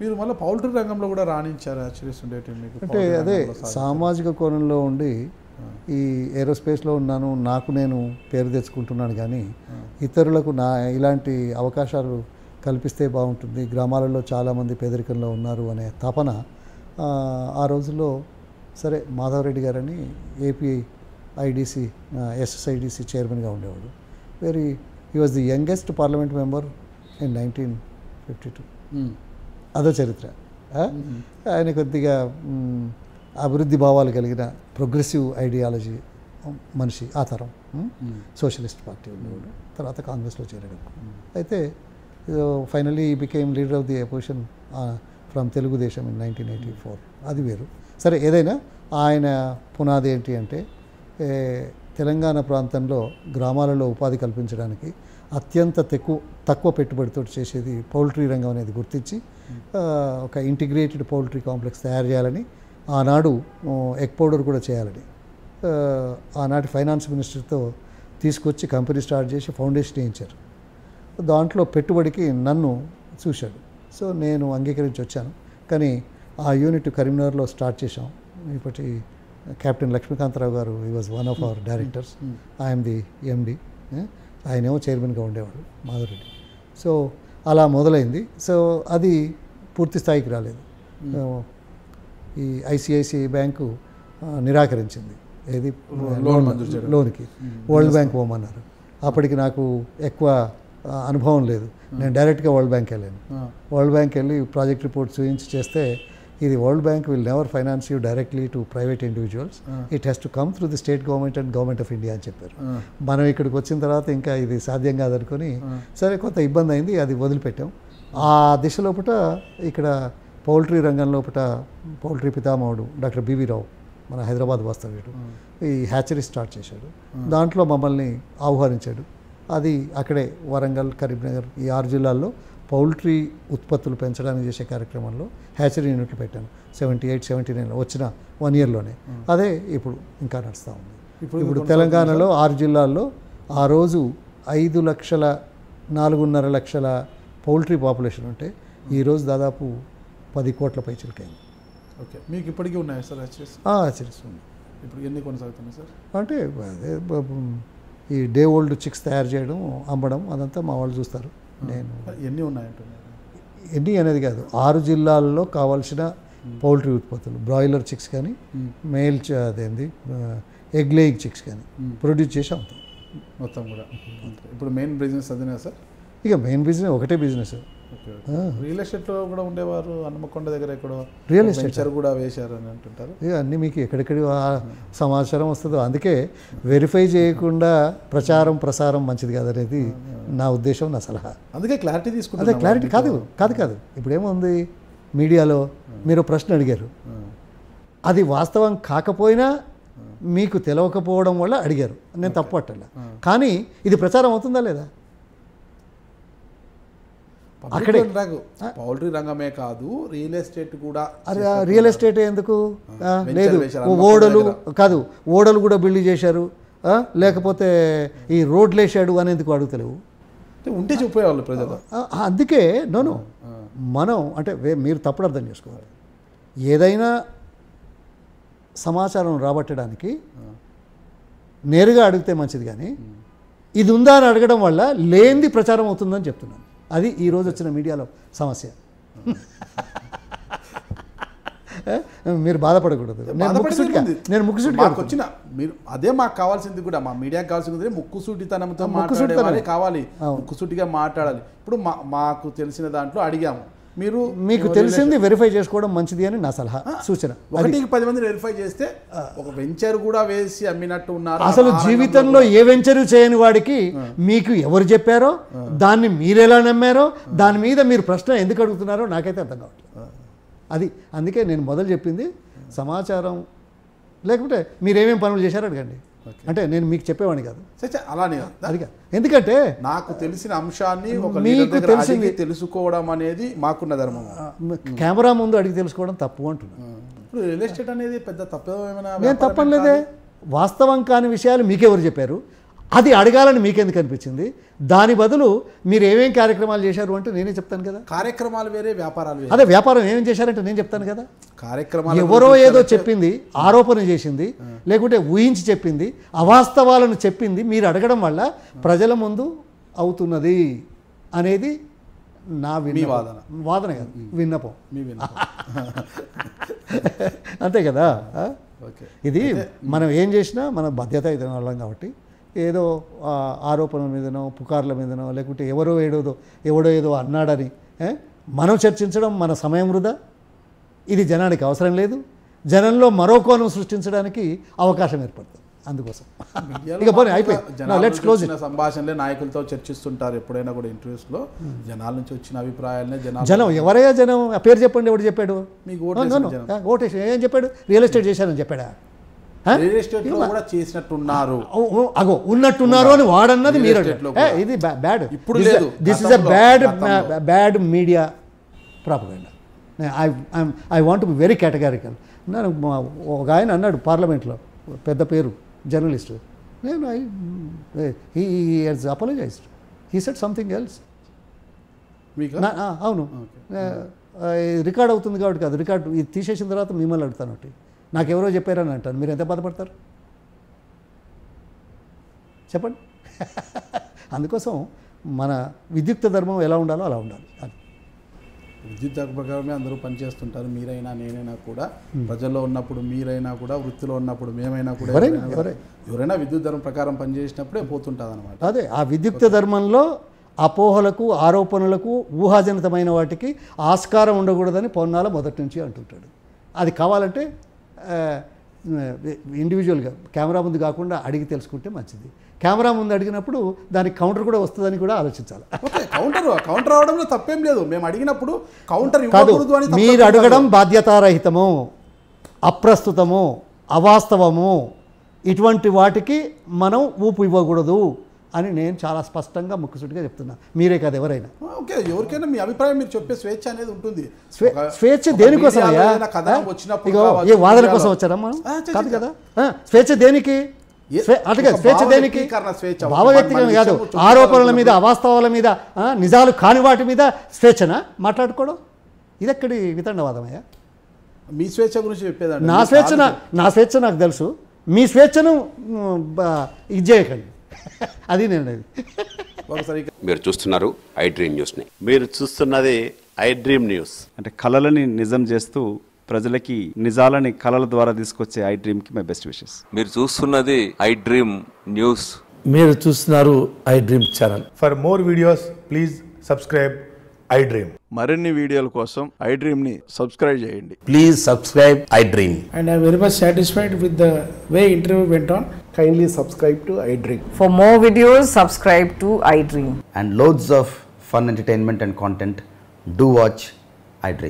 మీరు మళ్ళీ పౌల్ట్రీ రంగంలో కూడా రాణించారు మీకు అంటే అదే సామాజిక కోణంలో ఉండి ఈ ఏరోస్పేస్లో ఉన్నాను, నాకు నేను పేరు తెచ్చుకుంటున్నాను, కానీ ఇతరులకు ఇలాంటి అవకాశాలు కల్పిస్తే బాగుంటుంది, గ్రామాలలో చాలామంది పేదరికంలో ఉన్నారు అనే తపన ఆ రోజుల్లో. సరే, మాధవరెడ్డి గారని ఏపీ ఐడిసి ఎస్ఎస్ఐడిసి చైర్మన్గా ఉండేవాడు. He was the youngest parliament member in 1952. అదో చరిత్ర. ఆయన కొద్దిగా అభివృద్ధి భావాలు కలిగిన ప్రోగ్రెసివ్ ఐడియాలజీ మనిషి. ఆ తరం సోషలిస్ట్ పార్టీ ఉండేవాడు. తర్వాత కాంగ్రెస్లో చేరాడు. అయితే finally became leader of the opposition from Telugu Desam in 1984. అది వేరు. సరే, ఏదైనా ఆయన పునాది ఏంటి అంటే తెలంగాణ ప్రాంతంలో గ్రామాలలో ఉపాధి కల్పించడానికి అత్యంత తక్కువ పెట్టుబడితో చేసేది పౌల్ట్రీ రంగం అనేది గుర్తించి ఒక ఇంటిగ్రేటెడ్ పౌల్ట్రీ కాంప్లెక్స్ తయారు చేయాలని, ఆనాడు ఎగ్ పౌడర్ కూడా చేయాలని ఆనాటి ఫైనాన్స్ మినిస్టర్తో తీసుకొచ్చి కంపెనీ స్టార్ట్ చేసి ఫౌండేషన్ వేయించారు. దాంట్లో పెట్టుబడికి నన్ను చూశాడు. సో నేను అంగీకరించి వచ్చాను. కానీ ఆ యూనిట్ కరీంనగర్లో స్టార్ట్ చేశాం. ఇప్పటి కెప్టెన్ లక్ష్మీకాంతరావు గారు, he was one of our directors. I'm the ఎండి. ఆయనేమో చైర్మన్గా ఉండేవాడు, మాధవరెడ్డి. సో అలా మొదలైంది. సో అది పూర్తి స్థాయికి రాలేదు. ఈ ఐసిఐసిఐ బ్యాంకు నిరాకరించింది ఏది లోన్కి. వరల్డ్ బ్యాంక్ పోమన్నారు. అప్పటికి నాకు ఎక్కువ అనుభవం లేదు. నేను డైరెక్ట్గా వరల్డ్ బ్యాంక్ వెళ్ళాను. వరల్డ్ బ్యాంక్ వెళ్ళి ప్రాజెక్ట్ రిపోర్ట్ చూపించి చేస్తే, ఇది world bank will never finance you directly to private individuals, it has to come through the state government and government of India అని చెప్పారు. మనం ఇక్కడికి వచ్చిన తర్వాత ఇంకా ఇది సాధ్యం కాదనుకొని సరే కొంత ఇబ్బంది అయింది, అది వదిలిపెట్టాం. ఆ దిశ లోపల ఇక్కడ పౌల్ట్రీ రంగం లోపల పౌల్ట్రీ పితామహుడు డాక్టర్ బివి రావు, మన హైదరాబాద్ వాస్తవ్యుడు, ఈ హ్యాచరీ స్టార్ట్ చేశాడు. దాంట్లో మమ్మల్ని ఆహ్వానించాడు. అది అక్కడే వరంగల్, కరీంనగర్ ఈ 6 జిల్లాల్లో పౌల్ట్రీ ఉత్పత్తులు పెంచడానికి చేసే కార్యక్రమంలో హ్యాచరీ యూనిట్లు పెట్టాను. 78, 79 వచ్చిన 1 ఇయర్లోనే. అదే ఇప్పుడు ఇంకా నడుస్తూ ఉంది. ఇప్పుడు తెలంగాణలో 6 జిల్లాల్లో ఆ రోజు 5,04,5 లక్షల పౌల్ట్రీ పాపులేషన్ ఉంటే ఈరోజు దాదాపు 10 కోట్ల పైచిలకైంది. ఓకే, మీకు ఇప్పటికీ ఉన్నాయా సార్ హ్యాచరీస్? హ్యాచరీస్ ఉన్నాయి. ఇప్పుడు ఎన్ని కొనసాగుతున్నాయి సార్? అంటే అదే ఈ డే ఓల్డ్ చిక్స్ తయారు చేయడం, అమ్మడం, అదంతా మా వాళ్ళు చూస్తారు. నేను ఎన్ని ఉన్నాయంటున్నారు? ఎన్ని అనేది కాదు, 6 జిల్లాల్లో కావాల్సిన పౌల్ట్రీ ఉత్పత్తులు, బ్రాయిలర్ చిక్స్ కానీ, మేల్ అదేంది ఎగ్ లేయింగ్ చిక్స్ కానీ ప్రొడ్యూస్ చేసి అమ్ముతాం మొత్తం కూడా. ఇప్పుడు మెయిన్ బిజినెస్ అదేనా సార్? ఇక మెయిన్ బిజినెస్ ఒకటే బిజినెస్. రియల్ ఎస్టేట్లో కూడా ఉండేవారు, హనుమకొండ దగ్గర ఎక్కడో రియల్ ఎస్టేట్ కూడా వేశారు అని అంటుంటారు. ఇక అన్నీ మీకు ఎక్కడెక్కడి సమాచారం వస్తుందో, అందుకే వెరిఫై చేయకుండా ప్రసారం మంచిది కాదనేది నా ఉద్దేశం, నా సలహా. అందుకే క్లారిటీ తీసుకుంటే. అదే క్లారిటీ కాదు. ఇప్పుడు ఏముంది, మీడియాలో మీరు ప్రశ్న అడిగారు, అది వాస్తవం కాకపోయినా మీకు తెలవకపోవడం వల్ల అడిగారు, నేను తప్పు పట్టాల. కానీ ఇది ప్రచారం అవుతుందా లేదా? అక్కడే పౌల్ట్రీ రంగమే కాదు, రియల్ ఎస్టేట్ కూడా. రియల్ ఎస్టేట్ ఎందుకు లేదు? ఓడలు కూడా బిల్డ్ చేశారు, లేకపోతే ఈ రోడ్లు వేసాడు అని ఎందుకు అడుగుతలేవు? ఉంటే చెప్పేవాళ్ళు ప్రజలు. అందుకే మనం అంటే మీరు తప్పుడు అర్థం చేసుకోవాలి. ఏదైనా సమాచారం రాబట్టడానికి నేరుగా అడిగితే మంచిది, కానీ ఇది ఉందా అని అడగడం వల్ల లేనిది ప్రచారం అవుతుందని చెప్తున్నాను. అది ఈరోజు వచ్చిన మీడియాలో సమస్య. మీరు బాధపడకూడదు. నేను ముక్కుసూటిగా వచ్చిన మీరు అదే మాకు కావాల్సింది కూడా, మా మీడియాకి కావాల్సింది ముక్కుసూటితనంతో మాట్లాడే కావాలి, ముక్కుసూటిగా మాట్లాడాలి. ఇప్పుడు మాకు తెలిసిన దాంట్లో అడిగాము, మీకు తెలిసింది వెరిఫై చేసుకోవడం మంచిది అని నా సలహా, సూచన. 1-10 మంది వెరిఫై చేస్తే ఒక వెంచర్ కూడా వేసి అమ్మినట్టు ఉన్నారు. అసలు జీవితంలో ఏ వెంచరు చేయని వాడికి మీకు ఎవరు చెప్పారో, దాన్ని మీరెలా నమ్మారో, దాని మీద మీరు ప్రశ్న ఎందుకు అడుగుతున్నారో నాకైతే అర్థం కావట్లేదు. అది అందుకే నేను మొదలు చెప్పింది సమాచారం లేకపోతే మీరేమేమి పనులు చేశారో అడగండి. అంటే నేను మీకు చెప్పేవాడిని కాదు, అలానే అది కాదు. ఎందుకంటే నాకు తెలిసిన అంశాన్ని మీకు తెలిసింది తెలుసుకోవడం అనేది మాకున్న ధర్మం. కెమెరా ముందు అడిగి తెలుసుకోవడం తప్పు అంటున్నాను. ఇప్పుడు రియల్ ఎస్టేట్ అనేది పెద్ద తప్పు ఏమైనా? నేను తప్పనిలేదే. వాస్తవం కాని విషయాలు మీకెవరు చెప్పారు? అది అడగాలని మీకెందుకు అనిపించింది? దాని బదులు మీరు ఏమేం కార్యక్రమాలు చేశారు అంటే నేనే చెప్తాను కదా. కార్యక్రమాలు వేరే, వ్యాపారాలు వేరే. అదే వ్యాపారం ఏమేం చేశారంటే నేను చెప్తాను కదా. కార్యక్రమాలు ఎవరో ఏదో చెప్పింది, ఆరోపణ చేసింది, లేకుంటే ఊహించి చెప్పింది, అవాస్తవాలను చెప్పింది మీరు అడగడం వల్ల ప్రజల ముందు అవుతున్నది అనేది నా వాదన కాదు, విన్నపం. అంతే కదా. ఇది మనం ఏం చేసినా మన బాధ్యత ఇది వాళ్ళం కాబట్టి ఏదో ఆరోపణల మీదనో పుకార్ల మీదనో లేకుంటే ఎవడో ఏదో అన్నాడని మనం చర్చించడం మన సమయం వృధా. ఇది జనానికి అవసరం లేదు. జనంలో మరో కోణం సృష్టించడానికి అవకాశం ఏర్పడుతుంది. అందుకోసం ఇక పోనీ అయిపోయింది. సంభాషణలే నాయకులతో చర్చిస్తుంటారు ఎప్పుడైనా కూడా ఇంటర్వ్యూస్లో. జనాల నుంచి వచ్చిన అభిప్రాయాలనే జనం ఎవరయ్యా జనం? ఆ పేరు చెప్పండి, ఎవడు చెప్పాడు? మీకు ఓటేసి ఏం చెప్పాడు? రియల్ ఎస్టేట్ చేశానని చెప్పాడా? రియల్ ఎస్టేట్ కూడా చేసినట్టున్నారు, అగో ఉన్నట్టున్నారు అని వాడన్నది మీరు. ఇది బ్యాడ్. ఇప్పుడు this is a bad media propaganda. I want to be very categorical. నేను ఒక ఆయన అన్నాడు పార్లమెంట్లో, పెద్ద పేరు జర్నలిస్టు, నేను he has apologised, he said something else. అవును, రికార్డ్ అవుతుంది కాబట్టి కాదు, రికార్డు ఇది తీసేసిన తర్వాత మిమ్మల్ని అడుగుతాను, నాకెవరో చెప్పారని అంటాను. మీరు ఎంత బాధపడతారు చెప్పండి. అందుకోసం మన విద్యుక్త ధర్మం ఎలా ఉండాలో అలా ఉండాలి. విద్యుత్ ధర్మ ప్రకారమే అందరూ పనిచేస్తుంటారు. మీరైనా నేనైనా కూడా, ప్రజల్లో ఉన్నప్పుడు మీరైనా కూడా, వృత్తిలో ఉన్నప్పుడు మేమైనా కూడా, ఎవరైనా విద్యుత్ ధర్మం ప్రకారం పనిచేసినప్పుడే పోతుంటుంది అనమాట. అదే ఆ విద్యుక్త ధర్మంలో అపోహలకు, ఆరోపణలకు, ఊహాజనితమైన వాటికి ఆస్కారం ఉండకూడదని పొన్నాల మొదటి నుంచి అంటుంటాడు. అది కావాలంటే ఇండివిజువల్గా కెమెరా ముందు కాకుండా అడిగి తెలుసుకుంటే మంచిది. కెమెరా ముందు అడిగినప్పుడు దానికి కౌంటర్ కూడా వస్తుందని కూడా ఆలోచించాలి. కౌంటర్ అవడంలో తప్పేం లేదు. మేము అడిగినప్పుడు కౌంటర్ కాదు, మీరు అడగడం బాధ్యతారహితము, అప్రస్తుతము, అవాస్తవము, ఇటువంటి వాటికి మనం ఊపు ఇవ్వకూడదు అని నేను చాలా స్పష్టంగా ముక్కుసూటిగా చెప్తున్నా. మీరే కాదు ఎవరైనా. ఓకే, ఎవరికైనా మీ అభిప్రాయం మీరు చెప్పే స్వేచ్ఛ అనేది ఉంటుంది. స్వేచ్ఛ దేనికోసం? ఏ వాదన కోసం వచ్చారమ్మా? కాదు కదా. స్వేచ్ఛ దేనికి? స్వేచ్ఛ దేనికి? భావవ్యక్తిగతం కాదు, ఆరోపణల మీద, అవాస్తవాల మీద, నిజాలు కాని వాటి మీద స్వేచ్ఛనా మాట్లాడుకోవడం? ఇదెక్కడి వితండవాదమయ్యా? మీ స్వేచ్ఛ గురించి చెప్పేదండి. నా స్వేచ్ఛ నాకు తెలుసు. మీ స్వేచ్ఛను ఇది చేయకండి. అది నేను. మీరు చూస్తున్నారు ఐ డ్రీమ్ న్యూస్ని. మీరు చూస్తున్నది ఐ డ్రీమ్ న్యూస్. అంటే కళలని నిజం చేస్తూ ప్రజలకి నిజాలని కళల ద్వారా తీసుకొచ్చే ఐ డ్రీమ్కి మై బెస్ట్ విషెస్. మీరు చూస్తున్నది ఐ డ్రీమ్ న్యూస్. మీరు చూస్తున్నారు I dream channel. For more videos please subscribe I dream. మరిన్ని వీడియోల కోసం ఐ డ్రీమ్ని సబ్స్క్రైబ్ చేయండి. Please subscribe I dream. And I am very much satisfied with the way interview went on. Kindly subscribe to I Dream. For more videos, subscribe to I Dream. And loads of fun entertainment and content. Do watch I Dream.